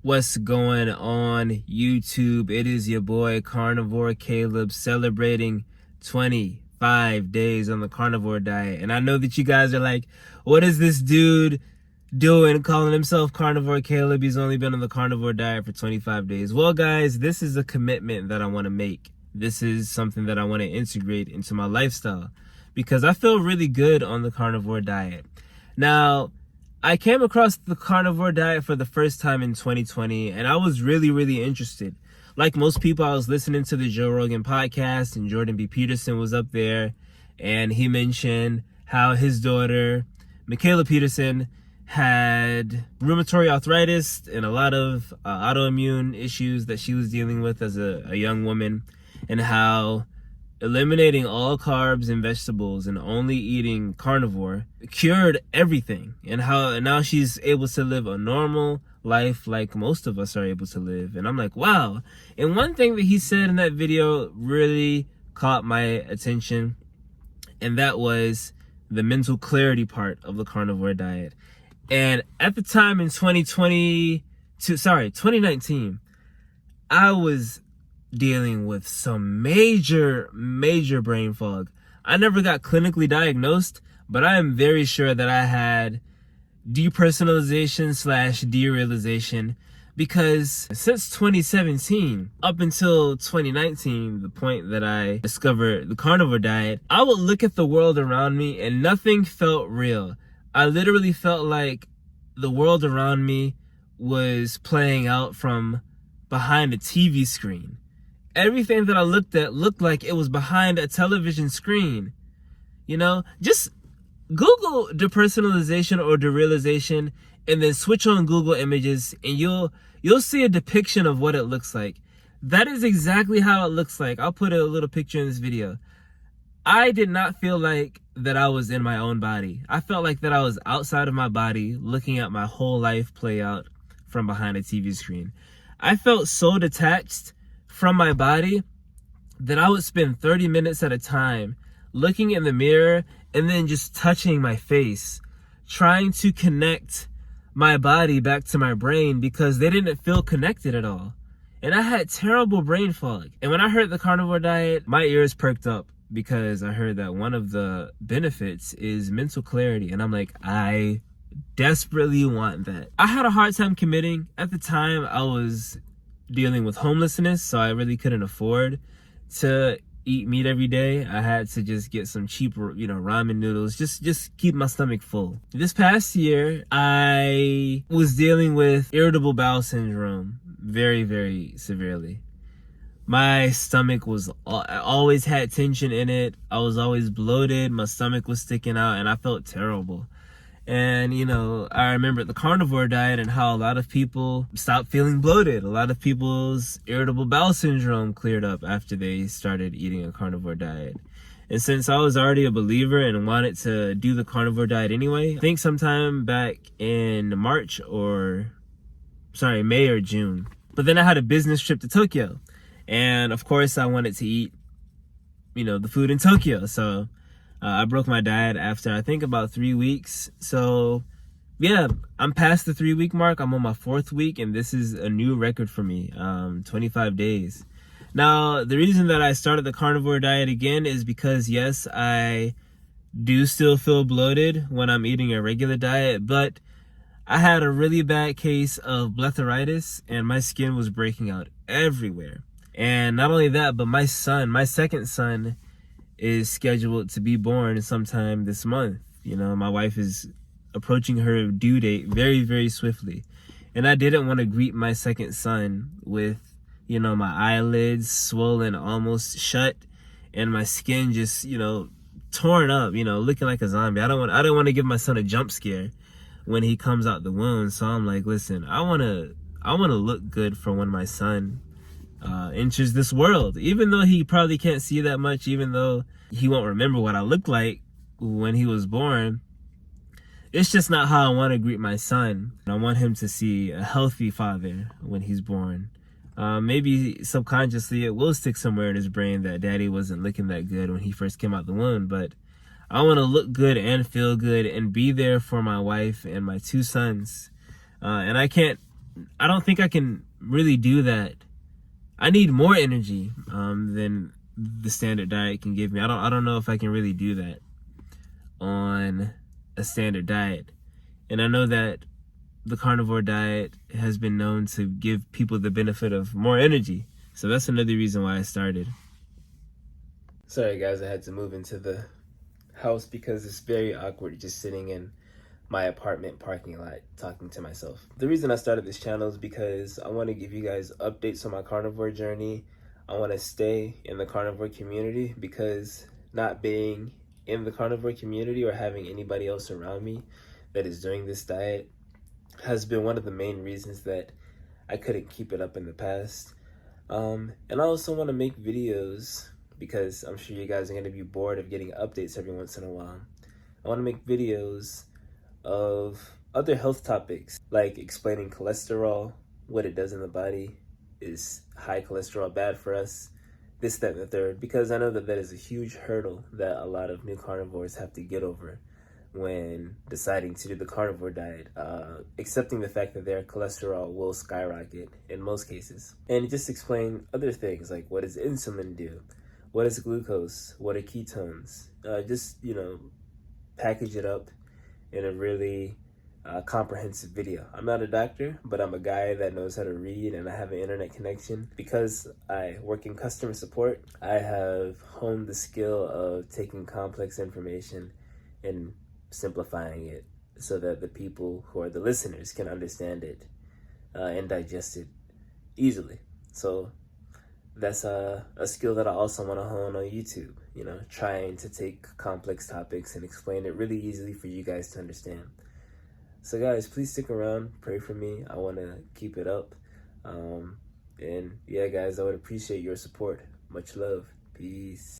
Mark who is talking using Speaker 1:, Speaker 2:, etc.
Speaker 1: What's going on YouTube? It is your boy Carnivore Caleb celebrating 25 days on the carnivore diet. And I know that you guys are like, what is this dude doing calling himself Carnivore Caleb? He's only been on the carnivore diet for 25 days. Well guys, this is a commitment that I want to make. This is something that I want to integrate into my lifestyle because I feel really good on the carnivore diet. Now, I came across the carnivore diet for the first time in 2020, and I was really interested. Like most people, I was listening to the Joe Rogan podcast, and Jordan B. Peterson was up there, and he mentioned how his daughter, Michaela Peterson, had rheumatoid arthritis and a lot of autoimmune issues that she was dealing with as a young woman, and how eliminating all carbs and vegetables and only eating carnivore cured everything, and how now she's able to live a normal life like most of us are able to live. And I'm like, wow. And one thing that he said in that video really caught my attention, and that was the mental clarity part of the carnivore diet. And at the time in 2019, I was dealing with some major brain fog. I never got clinically diagnosed, but I am very sure that I had depersonalization / derealization, because since 2017 up until 2019, the point that I discovered the carnivore diet, I would look at the world around me and nothing felt real. I literally felt like the world around me was playing out from behind a TV screen. Everything that I looked at looked like it was behind a television screen. You know, just Google depersonalization or derealization and then switch on Google Images, and you'll see a depiction of what it looks like. That is exactly how it looks like. I'll put a little picture in this video. I did not feel like that I was in my own body. I felt like that I was outside of my body, looking at my whole life play out from behind a TV screen. I felt so detached from my body that I would spend 30 minutes at a time looking in the mirror and then just touching my face, trying to connect my body back to my brain because they didn't feel connected at all. And I had terrible brain fog. And when I heard the carnivore diet, my ears perked up because I heard that one of the benefits is mental clarity. And I'm like, I desperately want that. I had a hard time committing. At the time, I was dealing with homelessness, so I really couldn't afford to eat meat every day. I had to just get some cheap, ramen noodles, just keep my stomach full. This past year, I was dealing with irritable bowel syndrome very severely. My stomach always had tension in it. I was always bloated. My stomach was sticking out, and I felt terrible. And, I remember the carnivore diet and how a lot of people stopped feeling bloated. A lot of people's irritable bowel syndrome cleared up after they started eating a carnivore diet. And since I was already a believer and wanted to do the carnivore diet anyway, I think sometime back in May or June. But then I had a business trip to Tokyo. And of course I wanted to eat, the food in Tokyo. So I broke my diet after I think about 3 weeks. So yeah, I'm past the 3-week mark. I'm on my 4th week, and this is a new record for me, 25 days. Now, the reason that I started the carnivore diet again is because yes, I do still feel bloated when I'm eating a regular diet, but I had a really bad case of blepharitis and my skin was breaking out everywhere. And not only that, but my second son is scheduled to be born sometime this month. My wife is approaching her due date very swiftly. And I didn't want to greet my second son with, my eyelids swollen almost shut and my skin just, torn up, looking like a zombie. I don't want to give my son a jump scare when he comes out the womb. So I'm like, listen, I want to look good for when my son enters this world, even though he probably can't see that much, even though he won't remember what I looked like when he was born. It's just not how I want to greet my son. I want him to see a healthy father when he's born. Maybe subconsciously it will stick somewhere in his brain that daddy wasn't looking that good when he first came out the womb, but I want to look good and feel good and be there for my wife and my 2 sons. And I can't I don't think I can really do that. I need more energy than the standard diet can give me. I don't know if I can really do that on a standard diet. And I know that the carnivore diet has been known to give people the benefit of more energy. So that's another reason why I started. Sorry guys, I had to move into the house because it's very awkward just sitting in my apartment parking lot talking to myself. The reason I started this channel is because I want to give you guys updates on my carnivore journey. I want to stay in the carnivore community because not being in the carnivore community or having anybody else around me that is doing this diet has been one of the main reasons that I couldn't keep it up in the past. And I also want to make videos because I'm sure you guys are going to be bored of getting updates every once in a while. I want to make videos of other health topics like explaining cholesterol, what it does in the body, is high cholesterol bad for us, this, that, and the third, because I know that that is a huge hurdle that a lot of new carnivores have to get over when deciding to do the carnivore diet, accepting the fact that their cholesterol will skyrocket in most cases. And just explain other things like what does insulin do, what is glucose, what are ketones, just, package it up in a really comprehensive video. I'm not a doctor, but I'm a guy that knows how to read and I have an internet connection. Because I work in customer support, I have honed the skill of taking complex information and simplifying it so that the people who are the listeners can understand it and digest it easily. So that's a skill that I also want to hone on YouTube, trying to take complex topics and explain it really easily for you guys to understand. So guys, please stick around, pray for me. I want to keep it up. And yeah, guys, I would appreciate your support. Much love. Peace.